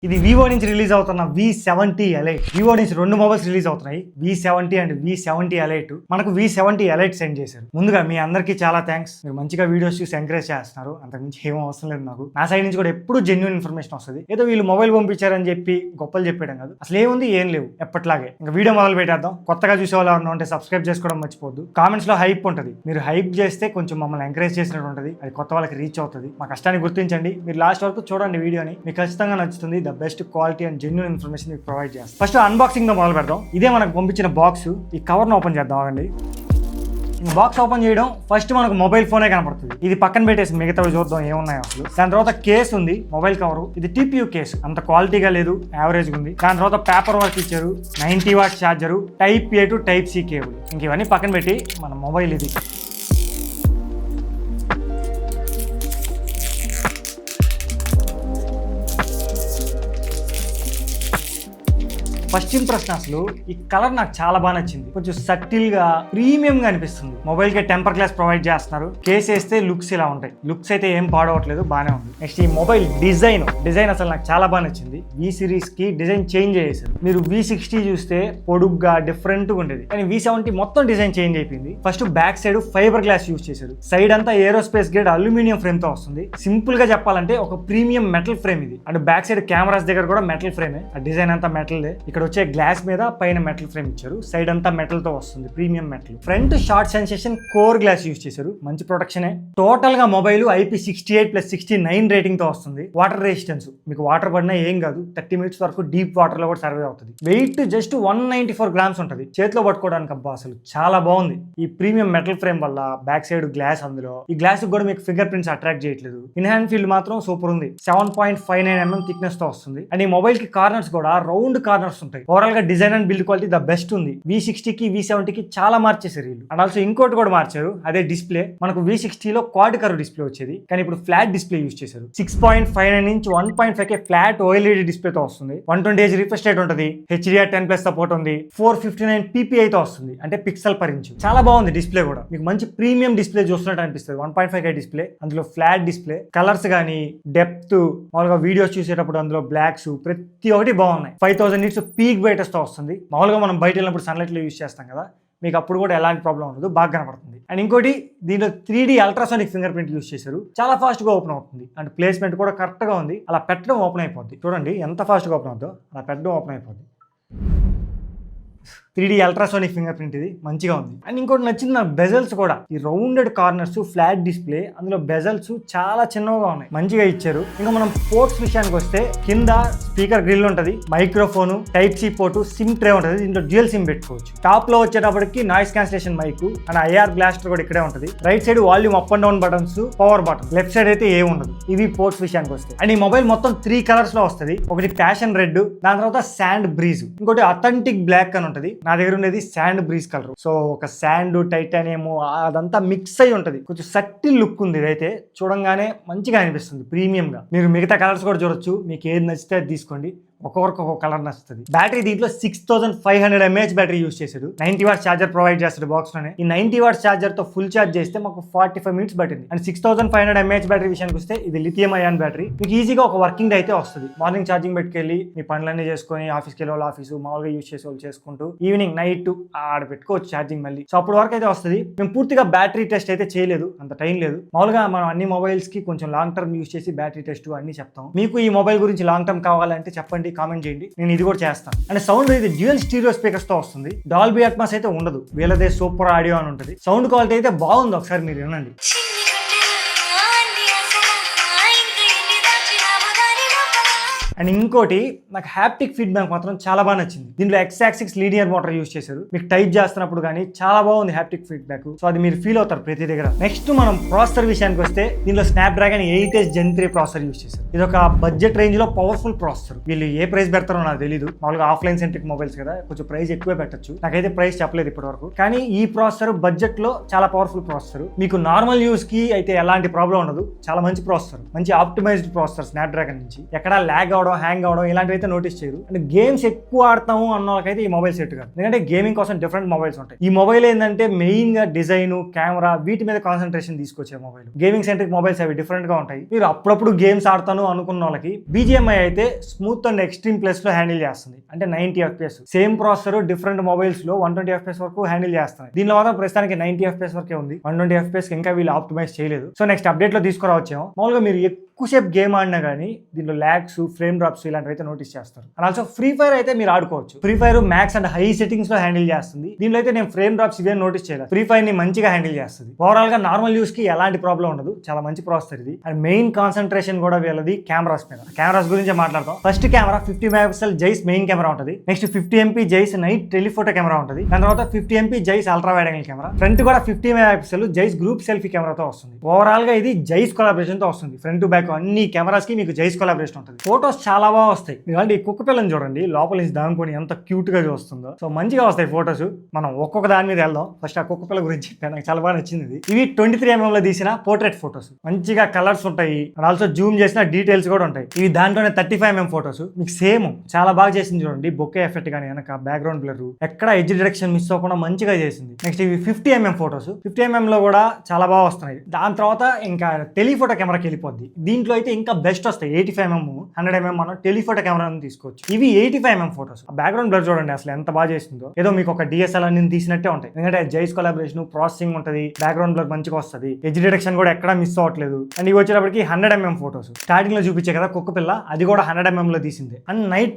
ఇది వివో నుంచి రిలీజ్ అవుతున్న V70 Elite. వివో నుంచి రెండు మొబైల్స్ రిలీజ్ అవుతున్నాయి, V70 అండ్ V70 Elite. మనకు V70 Elite సెండ్ చేశారు. ముందుగా మీ అందరికీ చాలా థ్యాంక్స్. మీరు మంచిగా వీడియోస్ చూసి ఎంకరేజ్ చేస్తున్నారు, అంతకుమించి ఏం అవసరం లేదు నాకు. నా సైడ్ నుంచి కూడా ఎప్పుడు జెన్యూన్ ఇన్ఫర్మేషన్ వస్తుంది. ఏదో వీళ్ళు మొబైల్ పంపించారని చెప్పి గొప్పలు చెప్పడం కాదు, అసలు ఏముంది ఏం లేవు, ఎప్పట్లాగే. ఇంకా వీడియో మొదలు పెట్టేద్దాం. కొత్తగా చూసే వాళ్ళు ఎవరైనా ఉంటే సబ్స్క్రైబ్ చేసుకోవడం మర్చిపోద్దు. కామెంట్స్ లో హైప్ ఉంటుంది, మీరు హైప్ చేస్తే కొంచెం మమ్మల్ని ఎంకరేజ్ చేసినట్టు ఉంటుంది, అది కొత్త వాళ్ళకి రీచ్ అవుతుంది. మా కష్టాన్ని గుర్తించండి, మీరు లాస్ట్ వరకు చూడండి వీడియోని, మీకు ఖచ్చితంగా నచ్చుతుంది. The best quality and genuine information మీకు ప్రొవైడ్ చేస్తాం. ఫస్ట్ అన్బాక్సింగ్ తో మొదలు పెడదాం. ఇదే మనకు పంపించిన బాక్స్. ఈ కవర్ ను ఓపెన్ చేద్దాం అండి. బాక్స్ ఓపెన్ చేయడం ఫస్ట్ మనకు మొబైల్ ఫోనే కనపడుతుంది. ఇది పక్కన పెట్టేసి మిగతావి చూద్దాం ఏమున్నాయో అసలు. దాని తర్వాత కేసు ఉంది, మొబైల్ కవర్. ఇది TPU కేసు, అంత క్వాలిటీగా లేదు, యావరేజ్ ఉంది. దాని తర్వాత పేపర్ వర్క్ ఇచ్చారు, 90 what charger, Type A to Type C cable. ఇంక ఇవన్నీ పక్కన పెట్టి మన మొబైల్ ఇది. ఫస్ట్ ఇంప్రెషన్ అసలు ఈ కలర్ నాకు చాలా బాగా నచ్చింది. కొంచెం సటిల్ గా ప్రీమియం గా అనిపిస్తుంది. మొబైల్ కి టెంపర్ గ్లాస్ ప్రొవైడ్ చేస్తున్నారు. కేస్ వేస్తే లుక్స్ ఇలా ఉంటాయి. లుక్స్ అయితే ఏం పాడవట్లేదు, బాగానే ఉంది. నెక్స్ట్ ఈ మొబైల్ డిజైన్ అసలు నాకు చాలా బాగా నచ్చింది. V సిరీస్ కి డిజైన్ చేంజ్ చేశారు. మీరు V60 చూస్తే పొడుగ్గా డిఫరెంట్ గా ఉండేది, కానీ V70 మొత్తం డిజైన్ చేంజ్ అయిపోయింది. First back side fibre glass use చేశారు. సైడ్ అంతా ఏరోస్పేస్ గ్రేడ్ అల్యూమినియం ఫ్రేమ్ తో వస్తుంది. సింపుల్ గా చెప్పాలంటే ఒక ప్రీమియం మెటల్ ఫ్రేమ్ ఇది. అండ్ బ్యాక్ సైడ్ కెమెరాస్ దగ్గర కూడా మెటల్ ఫ్రేమే. ఆ డిజైన్ అంతా మెటల్. ఇక్కడ వచ్చే గ్లాస్ మీద పైన మెటల్ ఫ్రేమ్ ఇచ్చారు. సైడ్ అంతా మెటల్ తో వస్తుంది, premium metal. Front short sensation core glass use చేశారు, మంచి ప్రొటెక్షన్. టోటల్ గా మొబైల్ IP68+69 రేటింగ్ తో వస్తుంది. వాటర్ రెసిస్టెన్స్, మీకు వాటర్ పడినా ఏం కాదు. 30 మినిట్స్ వరకు డీప్ వాటర్ లో కూడా సర్వే అవుతుంది. వెయిట్ జస్ట్ 194 గ్రామ్స్ ఉంటుంది. చేతిలో పట్టుకోవడానికి అబ్బా అసలు చాలా బాగుంది. ఈ ప్రీమియం మెటల్ ఫ్రేమ్ వల్ల బ్యాక్ సైడ్ గ్లాస్, అందులో ఈ గ్లాస్ కూడా మీకు ఫింగర్ ప్రింట్స్ అట్రాక్ట్ చేయట్లేదు. ఇన్ హ్యాండ్ ఫీల్డ్ మాత్రం సూపర్ ఉంది. 7.59 mm థిక్నెస్ తో వస్తుంది. అండ్ ఈ మొబైల్ కి కార్నర్స్ కూడా రౌండ్ కార్నర్స్ ఉంటాయి. ఓవరాల్ గా design and build quality the best ఉంది. V60 కి V70 కి చాలా మార్చేసారు వీళ్ళు. అండ్ ఆల్సో ఇంకోటి కూడా మార్చారు, అదే డిస్ప్లే. మనకు V60 లో క్వాడ్ కర్వ్ డిస్ప్లే వచ్చేది, కానీ ఇప్పుడు ఫ్లాట్ డిస్ప్లే యూజ్ చేశారు. 6.59 inch 1.5K flat OLED display తో వస్తుంది. 120Hz రిఫ్రెష్ రేట్ ఉంటుంది. HDR10+ సపోర్ట్ ఉంది. 459 PPI తో వస్తుంది, అంటే పిక్సెల్ పర్ ఇంచ్. చాలా బాగుంది డిస్ప్లే కూడా. మీకు మంచి ప్రీమియం డిస్ప్లే చూస్తున్నట్టు అనిపిస్తుంది. 1.5K డిస్ప్లే, అందులో ఫ్లాట్ డిస్ప్లే. కలర్స్ కానీ డెప్త్, మామూలుగా వీడియోస్ చూసేటప్పుడు అందులో బ్లాక్స్ ప్రతి ఒక్కటి బాగున్నాయి. 5000 నిట్స్ పీక్ బ్రైట్నెస్ తో వస్తుంది. మామూలుగా మనం బయట వెళ్ళినప్పుడు సన్లైట్ లో యూజ్ చేస్తాం కదా, మీకు అప్పుడు కూడా ఎలాంటి ప్రాబ్లం ఉండదు, బాగా కనపడుతుంది. అండ్ ఇంకోటి, దీంట్లో 3D ultrasonic finger print use చేశారు. చాలా ఫాస్ట్ గా ఓపెన్ అవుతుంది. అండ్ ప్లేస్మెంట్ కూడా కరెక్ట్ గా ఉంది. అలా పెట్టడం ఓపెన్ అయిపోద్ది. చూడండి ఎంత ఫాస్ట్ గా ఓపెన్ అవుతుందో, అలా పెట్టడం ఓపెన్ అయిపోద్ది. 3D అల్ట్రాసోనిక్ ఫింగర్ ప్రింట్, ఇది మంచిగా ఉంది. అండ్ ఇంకోటి నచ్చింది నా బెజల్స్ కూడా. ఈ రౌండెడ్ కార్నర్స్, ఫ్లాట్ డిస్ప్లే, అందులో బెజల్స్ చాలా చిన్నగా ఉన్నాయి, మంచిగా ఇచ్చారు. ఇంకా మనం పోర్ట్స్ విషయానికి వస్తే, కింద స్పీకర్ గ్రిల్ ఉంటుంది, microphone, Type C port, sim tray ఉంటుంది. దీంట్లో డ్యూయల్ సిమ్ పెట్టుకోవచ్చు. టాప్ లో వచ్చేటప్పటికి noise cancellation mic and IR blaster కూడా ఇక్కడే ఉంటుంది. Right side volume up and down buttons, power button. Left side అయితే ఏం ఉండదు. ఇవి పోర్ట్స్ విషయానికి వస్తే. అండ్ ఈ మొబైల్ మొత్తం 3 కలర్స్ లో వస్తుంది. ఒకటి ప్యాషన్ రెడ్, దాని తర్వాత శాండ్ బ్రీజ్, ఇంకోటి అథెంటిక్ బ్లాక్ అని ఉంటుంది. నా దగ్గర ఉండేది శాండ్ బ్రీజ్ కలర్. సో ఒక శాండ్, టైటానియం అదంతా మిక్స్ అయి ఉంటది. కొంచెం సటిల్ లుక్ ఉంది. ఇదైతే చూడంగానే మంచిగా అనిపిస్తుంది, ప్రీమియం గా. మీరు మిగతా కలర్స్ కూడా చూడొచ్చు, మీకు ఏది నచ్చితే అది తీసుకోండి. ఒక్కొక్కరికి ఒక్కొక్క కలర్ నచ్చుతుంది. బ్యాటరీ దీంట్లో 6500 mAh బ్యాటరీ యూజ్ చేశారు. 90 వాట్స్ ఛార్జర్ ప్రొవైడ్ చేస్తారు బాక్స్ లోనే. ఈ 90 వాట్స్ ఛార్జర్ తో ఫుల్ ఛార్జ్ చేస్తే మాకు 45 మినిట్స్ పట్టింది. అండ్ 6500 mAh బ్యాటరీ విషయానికి వస్తే, ఇది లిథియం అయాన్ బ్యాటరీ. మీకు ఈజీగా ఒక వర్కింగ్ డే అయితే వస్తుంది. మార్నింగ్ ఛార్జింగ్ పెట్టుకెళ్ళి మీ పనులన్నీ చేసుకొని, ఆఫీస్కి వెళ్ళే వాళ్ళు ఆఫీసు, మామూలుగా యూజ్ చేసే వాళ్ళు చేసుకుంటూ, ఈవినింగ్ నైట్ ఆడ పెట్టుకోవచ్చు ఛార్జింగ్ మళ్ళీ. సో అప్పుడు వరకు అయితే వస్తుంది. మేము పూర్తిగా బ్యాటరీ టెస్ట్ అయితే చేయలేదు, అంత టైం లేదు. మామూలుగా మనం అన్ని మొబైల్స్ కి కొంచెం లాంగ్ టర్మ్ యూజ్ చేసి బ్యాటరీ టెస్ట్ అన్ని చెప్తాం. మీకు ఈ మొబైల్ గురించి లాంగ్ టర్మ్ కావాలంటే చెప్పండి, కామెంట్ చేయండి, నేను ఇది కూడా చేస్తాను. అండ్ సౌండ్ ఇది డ్యూయల్ స్టీరియో స్పీకర్స్ తో వస్తుంది. డాల్బీ అట్మాస్ అయితే ఉండదు, వీళ్ళదే సూపర్ ఆడియో అని ఉంటుంది. సౌండ్ క్వాలిటీ అయితే బాగుంది, ఒకసారి మీరు వినండి. అండ్ ఇంకోటి, నాకు హ్యాప్టిక్ ఫీడ్బ్యాక్ మాత్రం చాలా బాగా నచ్చింది. దీంట్లో X-axis లీనియర్ మోటార్ యూజ్ చేశారు. మీకు టైప్ చేస్తున్నప్పుడు కానీ చాలా బాగుంది హ్యాప్టిక్ ఫీడ్బ్యాక్. సో అది మీరు ఫీల్ అవుతారు ప్రతి దగ్గర. నెక్స్ట్ మనం ప్రాసెసర్ విషయానికి వస్తే, దీంట్లో Snapdragon 8H Gen 3 processor use చేశారు. ఇది ఒక బడ్జెట్ రేంజ్ లో పవర్ఫుల్ ప్రాసెసర్. వీళ్ళు ఏ ప్రైస్ పెడతారో నాకు తెలియదు. మామూలుగా ఆఫ్లైన్ సెంట్రిక్ మొబైల్స్ కదా, కొంచెం ప్రైస్ ఎక్కువే పెట్టచ్చు. నాకైతే ప్రైస్ చెప్పలేదు ఇప్పటి వరకు. కానీ ఈ ప్రాసెసర్ బడ్జెట్ లో చాలా పవర్ఫుల్ ప్రాసెసర్. మీకు నార్మల్ యూస్ కి అయితే ఎలాంటి ప్రాబ్లం ఉండదు. చాలా మంచి ప్రాసెసర్, మంచి ఆప్టిమైజ్డ్ ప్రాసెసర్ Snapdragon నుంచి. ఎక్కడా ల్యాగ్ అవడం అవడం హ్యాంగ్ అవడం ఇలాంటివి అయితే నోటీస్ చేయరు. అంటే గేమ్స్ ఎక్కువ ఆడతాము అన్న వాళ్ళకైతే ఈ మొబైల్ సెట్ కాదు. ఎందుకంటే గేమింగ్ కోసం డిఫరెంట్ మొబైల్స్ ఉంటాయి. ఈ మొబైల్ ఏంటంటే మెయిన్ గా డిజైన్, కెమెరా వీటి మీద కాన్సన్ట్రేషన్ తీసుకొచ్చే మొబైల్. గేమింగ్ సెంట్రిక్ మొబైల్స్ అవి డిఫరెంట్ గా ఉంటాయి. మీరు అప్పుడప్పుడు గేమ్స్ ఆడతాను అనుకున్న వాళ్ళకి BGMI అయితే స్మూత్ అండ్ ఎక్స్ట్రీమ్ ప్లస్ లో హ్యాండిల్ చేస్తుంది. అంటే 90 FPS same processor different mobiles లో 120 FPS వరకు హ్యాండిల్ చేస్తున్నాయి. దీనిలో మాత్రం ప్రస్తుతానికి 90 FPS వరకే ఉంది. 120 FPS ఇంకా వీళ్ళు ఆప్టిమైజ్ చేయలేదు. సో నెక్స్ట్ అప్డేట్ లో తీసుకురావచ్చేమో. మామూలుగా మీరు ఎక్కువసేపు గేమ్ ఆడినా కానీ దీనిలో ల్యాగ్స్, ఫ్రేమ్ డ్రాప్స్ ఇలాంటివి అయితే నోటీస్ చేస్తారు. అండ్ ఆల్సో ఫ్రీ ఫైర్ అయితే మీరు ఆడుకోవచ్చు. Free fire max and high settings లో హ్యాండిల్ చేస్తుంది. దీనిలో అయితే నేను ఫ్రేమ్ డ్రాప్స్ ఇవే నోటీస్ చేయలేదు. ఫ్రీ ఫైర్ ని మంచిగా హ్యాండిల్ చేస్తుంది. ఓవరాల్ గా నార్మల్ యూస్ కి ఎలాంటి ప్రాబ్లం ఉండదు. చాలా మంచి ప్రాసెసర్ ఇది. అండ్ మెయిన్ కాన్సన్ట్రేషన్ కూడా వీళ్ళది కెమెరాస్ మీద. కెమెరాస్ గురించి మాట్లాడతాం. First camera 50 MP Zeiss main camera ఉంటుంది. Next 50 MP Zeiss night telephoto camera ఉంటుంది. దాని తర్వాత 50 MP Zeiss ultra wide angle camera. Front కూడా 50 MP జైస్ గ్రూప్ సెల్ఫీ కెమెరాతో వస్తుంది. ఓవరాల్ గా ఇది జైస్ కొలాబరేషన్ తో వస్తుంది. ఫ్రంట్ టు బ్యాక్ అన్ని కెమెరాస్ కి మీకు జైస్ కొలాబరేషన్ ఉంటుంది. ఫోటోస్ చాలా బాగా వస్తాయి. ఇలాంటి కుక్క పిల్లని చూడండి, లోపల నుంచి దానుకొని ఎంత క్యూట్ గా చూస్తుందో. సో మంచిగా వస్తాయి ఫోటోస్. మనం ఒక్కొక్క దాని మీద వెళ్దాం. ఫస్ట్ ఆ కుక్క పిల్ల గురించి నాకు చాలా బాగా నచ్చింది. ఇవి 23 mm లో తీసిన పోర్ట్రేట్ ఫోటోస్. మంచిగా కలర్స్ ఉంటాయి. అండ్ ఆల్సో జూమ్ చేసిన డీటెయిల్స్ కూడా ఉంటాయి. ఇవి దాంట్లోనే 35 mm ఫోటోస్. మీకు సేమ్ చాలా బాగా చేసింది చూడండి. బొకే ఎఫెక్ట్ కానీ వెనక బ్యాక్గ్రౌండ్ బ్లర్ ఎక్కడ ఎడ్జ్ డిరెక్షన్ మిస్ అవ్వకుండా మంచిగా చేసింది. నెక్స్ట్ ఇవి 50 mm ఫోటోస్. 50 mm లో కూడా చాలా బాగా వస్తున్నాయి. దాని తర్వాత ఇంకా టెలిఫోటో కెమెరాకి వెళ్ళిపోద్ది. దీంట్లో అయితే ఇంకా బెస్ట్ వస్తాయి. 85 mm 100 mm మనం టెలిఫోటో కెమెరా తీసుకోవచ్చు. ఇవి 85 mm ఫోటోస్. ఆ బ్యాక్గ్రౌండ్ బ్లర్ చూడండి అసలు ఎంత బాగా చేసిందో. ఏదో మీకు ఒక DSLR నుంచి తీసినట్టే ఉంటాయి. ఎందుకంటే జైస్ కొలాబరేషన్, ప్రాసెసింగ్ ఉంటుంది, బ్యాక్గ్రౌండ్ బ్లర్ మంచిగా వస్తుంది, ఎడ్జ్ డిరెక్షన్ కూడా ఎక్కడ మిస్ అవ్వట్లేదు. అండ్ ఇవి వచ్చేటప్పటికి 100 mm ఫోటోస్. స్టార్టింగ్ లో చూపించే కదా కుక్క పిల్ల, అది కూడా 100 mm లో తీసింది. అండ్ నైట్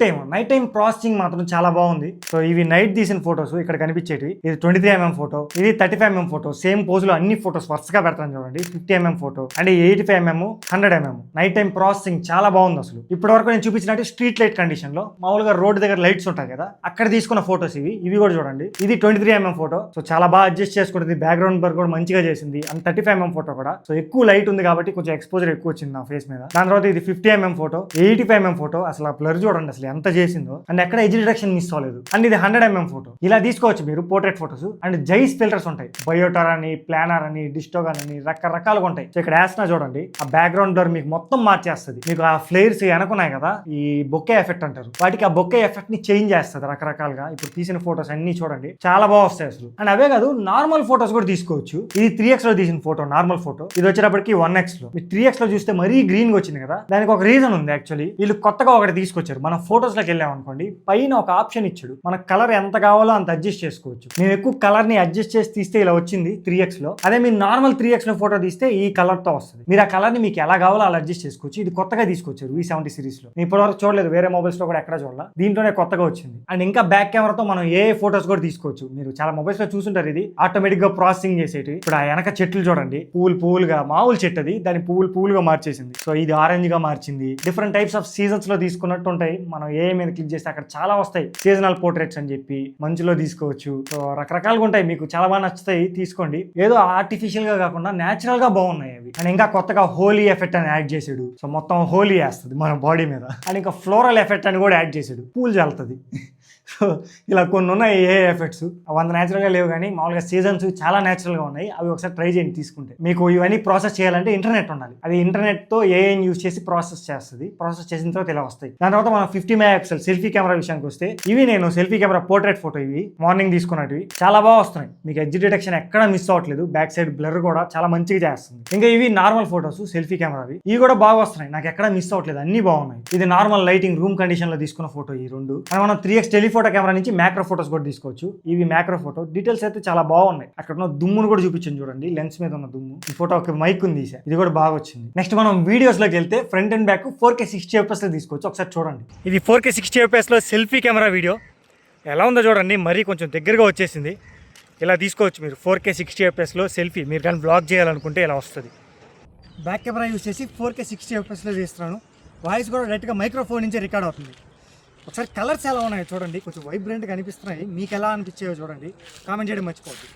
టైం ప్రాసెసింగ్ మాత్రం చాలా బాగుంది. సో ఇవి నైట్ తీసిన ఫోటోస్ ఇక్కడ కనిపించేవి. ఇది 23 mm ఫోటో, ఇది 35 mm ఫోటో. సేమ్ పోజ్ లో అన్ని ఫోటోస్ వరుసగా పెడతాను చూడండి. 50 mm photo and 85 mm 100 mm. Night time processing చాలా బాగుంది అసలు. ఇప్పటి వరకు నేను చూపించినట్టు స్ట్రీట్ లైట్ కండిషన్ లో మామూలుగా రోడ్ దగ్గర లైట్స్ ఉంటాయి కదా, అక్కడ తీసుకున్న ఫోటోస్ ఇవి కూడా చూడండి. ఇది 23 mm ఫోటో. సో చాలా బాగా అడ్జస్ట్ చేసుకుంటుంది. బ్యాక్గ్రౌండ్ బర్ కూడా మంచిగా చేసింది. అండ్ 35 mm ఫోటో కూడా. సో ఎక్కువ లైట్ ఉంది కాబట్టి కొంచెం ఎక్స్పోజర్ ఎక్కువ వచ్చింది నా ఫేస్ మీద. దాని తర్వాత ఇది 50 mm ఫోటో, 85 mm ఫోటో. అసలు ఆ బ్లర్ చూడండి అసలు ఎంత చేసిందో. అండ్ ఎక్కడ ఎడ్జ్ డిరెక్షన్ మిస్ అవ్వలేదు. అండ్ ఇది 100 mm ఫోటో. ఇలా తీసుకోవచ్చు మీరు portrait photos. And Jain filters ఉంటాయి. బయోటార్ అని, ప్లానర్ అని, డిస్టోగాన్ అని రకరకాలుగా ఉంటాయి. సో ఇక్కడ వేస్తున్నా చూడండి, ఆ బ్యాక్గ్రౌండ్ బ్లర్ మీకు మొత్తం మార్చేస్తుంది. మీకు ఆ ఫ్లేర్స్ వెనకున్నాయి కదా, ఈ బొకే ఎఫెక్ట్ అంటారు, వాటికి ఆ బొకే ఎఫెక్ట్ ని చేంజ్ చేస్తుంది రకరకాలుగా. ఇప్పుడు తీసిన ఫోటోస్ అన్ని చూడండి చాలా బాగా వస్తాయి అసలు. అండ్ అవే కాదు, నార్మల్ ఫోటోస్ కూడా తీసుకోవచ్చు. ఇది 3x లో తీసిన ఫోటో, నార్మల్ ఫోటో. ఇది వచ్చేటప్పటికి 1x లో. 3x లో చూస్తే మరీ గ్రీన్ గా వచ్చింది కదా, దానికి ఒక రీజన్ ఉంది. యాక్చువల్లీ వీళ్ళు కొత్తగా ఒకటి తీసుకొచ్చారు. మనం ఫోటోస్ లోకి వెళ్ళాం అనుకోండి, పైన ఒక ఆప్షన్ ఇచ్చాడు, మన కలర్ ఎంత కావాలో అంత అడ్జస్ట్ చేసుకోవచ్చు. మేము ఎక్కువ కలర్ ని అడ్జస్ట్ చేసి తీస్తే ఇలా వచ్చింది 3x లో. అదే మీరు నార్మల్ 3x లో ఫోటో తీస్తే ఈ కలర్ తో వస్తుంది. మీరు ఆ కలర్ ని మీకు ఎలా కావాలో అలా అడ్జస్ట్ చేసుకోవచ్చు. ఇది కొత్తగా తీసుకొచ్చారు V70 సిరీస్ లో. నేను ఇప్పటివరకు చూడలేదు, వేరే మొబైల్స్ లో కూడా ఎక్కడ చూడాలి. దీంట్లోనే కొత్తగా వచ్చింది. అండ్ ఇంకా బ్యాక్ కెమెరాతో మనం ఏ ఫోటోస్ కూడా తీసుకోవచ్చు. మీరు చాలా మొబైల్స్ లో చూసుంటారు, ఇది ఆటోమేటిక్ గా ప్రాసెసింగ్ చేసేటి. ఇప్పుడు ఆ వెనక చెట్లు చూడండి, పువ్వులుగా, మామూలు చెట్టు అది, దాని పువ్వులుగా మార్చేసింది. సో ఇది ఆరెంజ్ గా మార్చింది. డిఫరెంట్ టైప్స్ ఆఫ్ సీజన్స్ లో తీసుకున్నట్టు ఉంటాయి. మనం ఏ మీద క్లిక్ చేస్తే అక్కడ చాలా వస్తాయి. సీజనల్ పోర్ట్రేట్స్ అని చెప్పి మంచులో తీసుకోవచ్చు. సో రకరకాలుగా ఉంటాయి. మీకు చాలా బాగా నచ్చుతాయి, తీసుకోండి. ఏదో ఆర్టిఫిషియల్ గా కాకుండా నేచురల్ గా బాగున్నాయి అవి. అండ్ ఇంకా కొత్తగా హోలీ ఎఫెక్ట్ అని యాడ్ చేసాడు. సో మొత్తం హోలీ వేస్తుంది మన బాడీ మీద. అండ్ ఇంకా ఫ్లోరల్ ఎఫెక్ట్ అని కూడా యాడ్ చేసాడు, పూలు చల్లుతుంది. సో ఇలా కొన్ని ఉన్నాయి ఏ ఎఫెక్ట్స్. అవి అంత న్యాచురల్గా లేవు, కానీ మామూలుగా సీజన్స్ చాలా న్యాచురల్గా ఉన్నాయి. అవి ఒకసారి ట్రై చేయండి తీసుకుంటే. మీకు ఇవన్నీ ప్రాసెస్ చేయాలంటే ఇంటర్నెట్ ఉండాలి. అది ఇంటర్నెట్తో ఏఐని యూజ్ చేసి ప్రాసెస్ చేస్తుంది. ప్రాసెస్ చేసిన తర్వాత ఇలా వస్తాయి. దాని తర్వాత మనం 50 MP సెల్ఫీ కెమెరా విషయానికి వస్తే, ఇవి నేను సెల్ఫీ కెమెరా పోర్ట్రేట్ ఫోటో, ఇవి మార్నింగ్ తీసుకున్నవి చాలా బాగా వస్తున్నాయి. మీకు ఎడ్జ్ డిటెక్షన్ ఎక్కడ మిస్ అవ్వట్లేదు. బ్యాక్ సైడ్ బ్లర్ కూడా చాలా మంచిగా చేస్తుంది. ఇంకా ఇవి నార్మల్ ఫోటోస్ సెల్ఫీ కెమెరావి, ఇవి కూడా బాగా వస్తున్నాయి. నాకు ఎక్కడ మిస్ అవ్వట్లేదు, అన్ని బాగున్నాయి. ఇది నార్మల్ లైటింగ్ రూమ్ కండిషన్ లో తీసుకున్న ఫోటో ఈ రెండు. మనం 3x టెలిఫోటో కెమెరా నుంచి మ్యాక్రో ఫోటోస్ కూడా తీసుకోవచ్చు. ఇవి మ్యాక్రో ఫోటో. డీటెయిల్స్ అయితే చాలా బాగున్నాయి. అక్కడ ఉన్న దుమ్మును కూడా చూపించాను చూడండి, లెన్స్ మీద ఉన్న దుమ్ము. ఈ ఫోటో ఒక మైక్ ఉంది, ఇది కూడా బాగా వచ్చింది. నెక్స్ట్ మనం వీడియోస్ లోకి వెళ్తే front and back 4K 60 FPS లో తీసుకోవచ్చు. ఒకసారి చూడండి, ఇది 4K 60 FPS లో సెల్ఫీ కెమెరా వీడియో ఎలా ఉందో చూడండి. మరీ కొంచెం దగ్గరగా వచ్చేసింది. ఇలా తీసుకోవచ్చు మీరు 4K 60 FPS లో సెల్ఫీ. మీరు కానీ బ్లాగ్ చేయాలనుకుంటే ఇలా వస్తుంది. బ్యాక్ కెమెరా యూస్ చేసి 4K 60 FPS లో తీస్తున్నాను. వాయిస్ కూడా డైరెక్ట్గా మైక్రోఫోన్ నుంచే రికార్డ్ అవుతుంది. ఒకసారి కలర్స్ ఎలా ఉన్నాయో చూడండి, కొంచెం వైబ్రెంట్గా అనిపిస్తున్నాయి. మీకు ఎలా అనిపించాయో చూడండి, కామెంట్ చేయడం మర్చిపోవద్దు.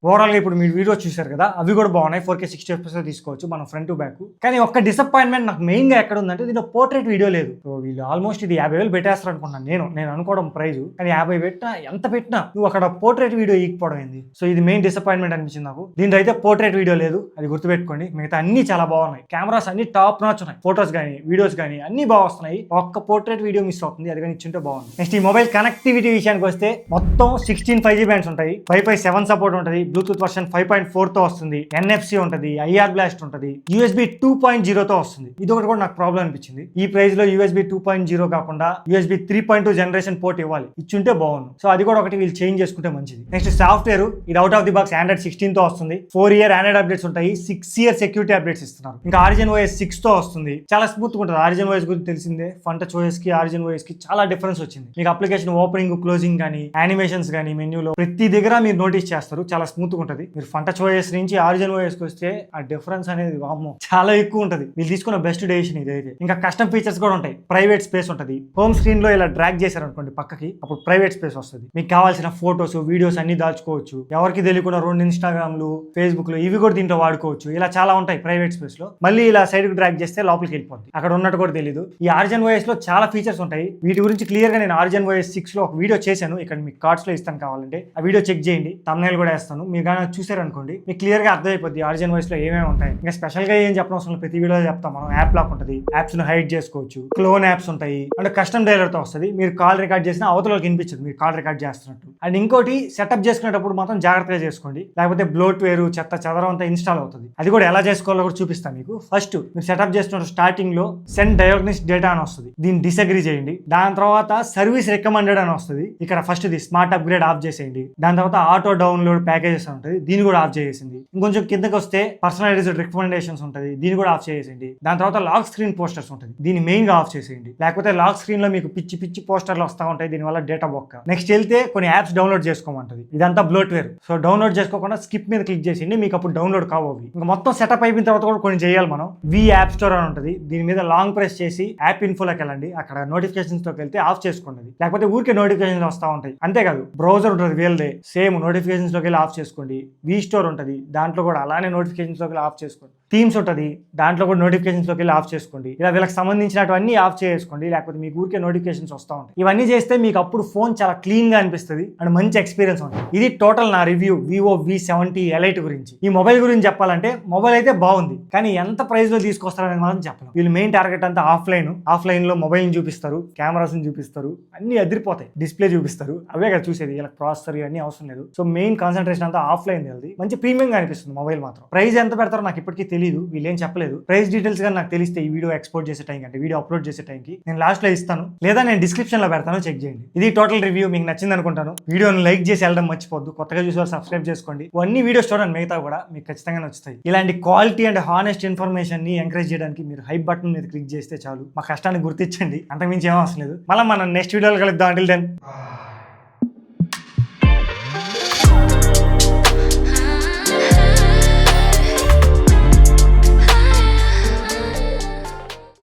ఓవరాల్ గా ఇప్పుడు మీరు వీడియో చూసారు కదా, అవి కూడా బాగున్నాయి. 4K 60 FPS తీసుకోవచ్చు మనం ఫ్రంట్ టు బ్యాక్. కానీ ఒక్క డిసప్పాయింట్మెంట్ నాకు మెయిన్ గా ఎక్కడ ఉందంటే దీనిలో పోర్ట్రేట్ వీడియో లేదు. సో వీళ్ళు ఆల్మోస్ట్ ఇది 50,000 పెట్టేస్తారు అనుకున్నాను నేను అనుకోవడం ప్రైజ్. కానీ 50 పెట్టినా ఎంత పెట్టినా నువ్వు అక్కడ పోర్ట్రేట్ వీడియో ఈకపోవడం ఏంది. సో ఇది మెయిన్ డిసప్పాయింట్మెంట్ అనిపించింది నాకు. దీంట్లో అయితే పోర్ట్రేట్ వీడియో లేదు, అది గుర్తుపెట్టుకోండి. మిగతా అన్ని చాలా బాగున్నాయి. కెమెరాస్ అన్ని టాప్ నాచ్ ఉన్నాయి. ఫోటోస్ కానీ వీడియోస్ కానీ అన్ని బాగా వస్తున్నాయి. ఒక్క పోర్ట్రేట్ వీడియో మిస్ అవుతుంది, అది కానీ ఇచ్చింటే బాగుంది. నెక్స్ట్ ఈ మొబైల్ కనెక్టివిటీ విషయానికి వస్తే మొత్తం 16 5G బ్యాండ్స్ ఉంటాయి. Wi-Fi 7 సపోర్ట్ ఉంటుంది. బ్లూటూత్ వర్షన్ 5.4 తో వస్తుంది. NFC ఉంటుంది, IR బ్లాస్ట్ ఉంటుంది, USB 2.0 తో వస్తుంది. ఇది ఒకటి కూడా నాకు ప్రాబ్లం అనిపించింది. ఈ ప్రైస్ లో USB 2.0 కాకుండా USB 3.2 జనరేషన్ పోర్ట్ ఇవ్వాలి, ఇచ్చుంటే బాగుంది. సో అది కూడా ఒకటి వీళ్ళు చేంజ్ చేసుకుంటే మంచిది. నెక్స్ట్ సాఫ్ట్వేర్ ఇది out of the box Android 16 తో వస్తుంది. 4 year Android అప్డేట్స్ ఉంటాయి, 6 year సెక్యూరిటీ అప్డేట్స్ ఇస్తున్నారు. ఇంకా Origin OS 6 తో వస్తుంది. చాలా స్మూత్ గా ఉంటుంది. Origin OS గురించి తెలిసిందే, ఫంటచ్ OS కి Origin OS కి చాలా డిఫరెన్స్ వచ్చింది. మీకు అప్లికేషన్ ఓపెనింగ్ క్లోజింగ్ కానీ యానిమేషన్స్ కానీ మెన్యూలో ప్రతి దగ్గర మీరు నోటీస్ చేస్తారు, చాలా స్మూత్ గా ఉంటుంది. మీరు ఫంటచ్ OS నుంచి Origin OS కి వస్తే ఆ డిఫరెన్స్ అనేది వామ్మో చాలా ఎక్కువ ఉంటుంది. వీళ్ళు తీసుకున్న బెస్ట్ డెసిషన్ ఇదైతే. ఇంకా కస్టమ్ ఫీచర్స్ కూడా ఉంటాయి. ప్రైవేట్ స్పేస్ ఉంటుంది. హోమ్ స్క్రీన్ లో ఇలా డ్రాగ్ చేశారు అనుకోండి పక్కకి, అప్పుడు ప్రైవేట్ స్పేస్ వస్తుంది. మీకు కావాల్సిన ఫోటోస్ వీడియోస్ అన్ని దాచుకోవచ్చు. ఎవరికి తెలియకుండా 2 ఇన్స్టాగ్రామ్లు ఫేస్బుక్ లో ఇవి కూడా దీంట్లో వాడుకోవచ్చు. ఇలా చాలా ఉంటాయి ప్రైవేట్ స్పేస్ లో. మళ్ళీ ఇలా సైడ్ కు డ్రాగ్ చేస్తే లోపలికి వెళ్ళిపోతుంది, అక్కడ ఉన్నట్టు కూడా తెలియదు. ఈ Origin OS లో చాలా ఫీచర్స్ ఉంటాయి. వీటి గురించి క్లియర్ గా నేను Origin OS 6 లో ఒక వీడియో చేశాను, ఇక్కడ మీకు కార్డ్స్ లో ఇస్తాను, కావాలంటే ఆ వీడియో చెక్ చేయండి. thumbnail కూడా వేస్తాను, మీరు కానీ చూసారనుకోండి మీకు క్లియర్ గా అర్థమైపోద్ది Origin OS లో ఏమేమి ఉంటాయి. ఇంకా స్పెషల్ గా ఏం చెప్పడం అవసరం, ప్రతి వీడియోలో చెప్తాం మనం. యాప్ లాక్ ఉంటుంది, యాప్స్ ను హైడ్ చేసుకోవచ్చు, క్లోన్ యాప్స్ ఉంటాయి, అండ్ కస్టమ్ డైలర్ తో వస్తుంది. మీరు కాల్ రికార్డ్ చేసినా అవతలకి వినిపించదు మీరు కాల్ రికార్డ్ చేస్తున్నట్టు. అండ్ ఇంకోటి సెటప్ చేసుకునేటప్పుడు మాత్రం జాగ్రత్తగా చేసుకోండి, లేకపోతే బ్లోట్ వేరు చెత్త చెదరం అంతా ఇన్స్టాల్ అవుతుంది. అది కూడా ఎలా చేసుకోవాలో కూడా చూపిస్తాను మీకు. ఫస్ట్ మీరు సెటప్ చేస్తున్న స్టార్టింగ్ లో సెండ్ డయాగ్నోస్టిక్ డేటా అని వస్తుంది, దీన్ని డిసగ్రీ చేయండి. దాని తర్వాత సర్వీస్ రికమెండెడ్ అని వస్తుంది. ఇక్కడ first the smart upgrade of చేసేయండి. దాని తర్వాత ఆటో డౌన్లోడ్ ప్యాకేజెస్ ఉంటుంది, దీన్ని కూడా ఆఫ్ చేసేసింది. ఇంకొంచెం కిందకి వస్తే పర్సనలైజ్డ్ రికమెండేషన్స్ ఉంటుంది, దీన్ని కూడా ఆఫ్ చేసేయండి. దాని తర్వాత లాక్ స్క్రీన్ పోస్టర్స్ ఉంటుంది, దీన్ని మెయిన్ గా ఆఫ్ చేసేయండి. లేకపోతే లాక్ స్క్రీన్ లో మీకు పిచ్చి పిచ్చి పోస్టర్లు వస్తూ ఉంటాయి, దీనివల్ల డేటా బొక్క. నెక్స్ట్ వెళ్తే కొన్ని యాప్స్ డౌన్లోడ్ చేసుకోమంటుంది, ఇదంతా బ్లోట్వేర్. సో డౌన్లోడ్ చేసుకోకుండా స్కిప్ మీద క్లిక్ చేసిండి, మీకు అప్పుడు డౌన్లోడ్ కావు. ఇంకా మొత్తం సెటప్ అయిపోయిన తర్వాత కూడా కొన్ని చేయాలి మనం. యాప్ స్టోర్ అని ఉంటుంది, దీని మీద లాంగ్ ప్రెస్ చేసి యాప్ ఇన్ఫోలోకి వెళ్ళండి. అక్కడ నోటిఫికేషన్స్ లోకి వెళ్తే ఆఫ్ చేసుకోండి, లేకపోతే ఊరికే నోటిఫికేషన్ వస్తూ ఉంటాయి. అంతేకాదు బ్రౌజర్ ఉంటుంది వీళ్ళదే, సేమ్ నోటిఫికేషన్స్ లోకి వెళ్ళి ఆఫ్ చేసుకోండి. స్టోర్ ఉంటుంది, దాంట్లో కూడా అలానే నోటిఫికేషన్స్ లోకి వెళ్ళి ఆఫ్ చేసుకోండి. థీమ్స్ ఉంటుంది, దాంట్లో కూడా నోటిఫికేషన్స్ లోకి వెళ్ళి ఆఫ్ చేసుకోండి. ఇలా వీళ్ళకి సంబంధించినవన్నీ ఆఫ్ చేసుకోండి, లేకపోతే మీకు ఊరికే నోటిఫికేషన్స్ వస్తూ ఉంటాయి. ఇవన్నీ చేస్తే మీకు అప్పుడు ఫోన్ చాలా క్లీన్ గా అనిపిస్తుంది అండ్ మంచి ఎక్స్పీరియన్స్ ఉంటుంది. ఇది టోటల్ నా రివ్యూ Vivo V70 Lite గురించి. ఈ మొబైల్ గురించి చెప్పాలంటే మొబైల్ అయితే బాగుంది, కానీ ఎంత ప్రైస్ లో తీసుకొస్తారనేది మాత్రం చెప్పలేం. వీళ్ళు మెయిన్ టార్గెట్ అంతా ఆఫ్లైన్ లో మొబైల్ చూపిస్తారు, కెమెరాస్ చూపిస్తారు, అన్ని అదిరిపోతాయి, డిస్ప్లే చూపిస్తారు, అవే కదా చూసేది. ఇలా ప్రాసెసర్ ఇవన్నీ అవసరం లేదు. సో మెయిన్ కాన్సన్ట్రేషన్ అంతా ఆఫ్లైన్ వెళ్ళి మంచి ప్రీమియం గా అనిపిస్తుంది మొబైల్ మాత్రం. ప్రైస్ ఎంత పెడతారో నాకు ఇప్పటికీ తెలియదు, వీళ్ళు ఏం చెప్పలేదు. ప్రైస్ డీటెయిల్స్ గా నాకు తెలిస్తే ఈ వీడియో ఎక్స్పోర్ట్ చేసే టైం అంటే వీడియో అప్లోడ్ చేసే టైంకి నేను లాస్ట్ లో ఇస్తాను, లేదా నేను డిస్క్రిప్షన్ లో పెడతాను, చెక్ చేయండి. ఇది టోటల్ రివ్యూ, మీకు నచ్చింది అనుకుంటాను. వీడియోని లైక్ చేసి వెళ్ళడం మర్చిపోద్దు, కొత్తగా చూసేవారు సబ్స్క్రైబ్ చేసుకోండి. అన్ని వీడియోస్ చూడండి, మిగతా కూడా మీకు ఖచ్చితంగా నచ్చుతాయి. ఇలాంటి క్వాలిటీ అండ్ హానెస్ట్ ఇన్ఫర్మేషన్ ని ఎంకరేజ్ చేయడానికి మీరు హైప్ బటన్ మీద క్లిక్ చేస్తే చాలు. మా కష్టాన్ని గుర్తించండి, అంతకుమించి ఏం అవసరం లేదు. మళ్ళీ మనం నెక్స్ట్ వీడియోలో కలుద్దాం. Until then.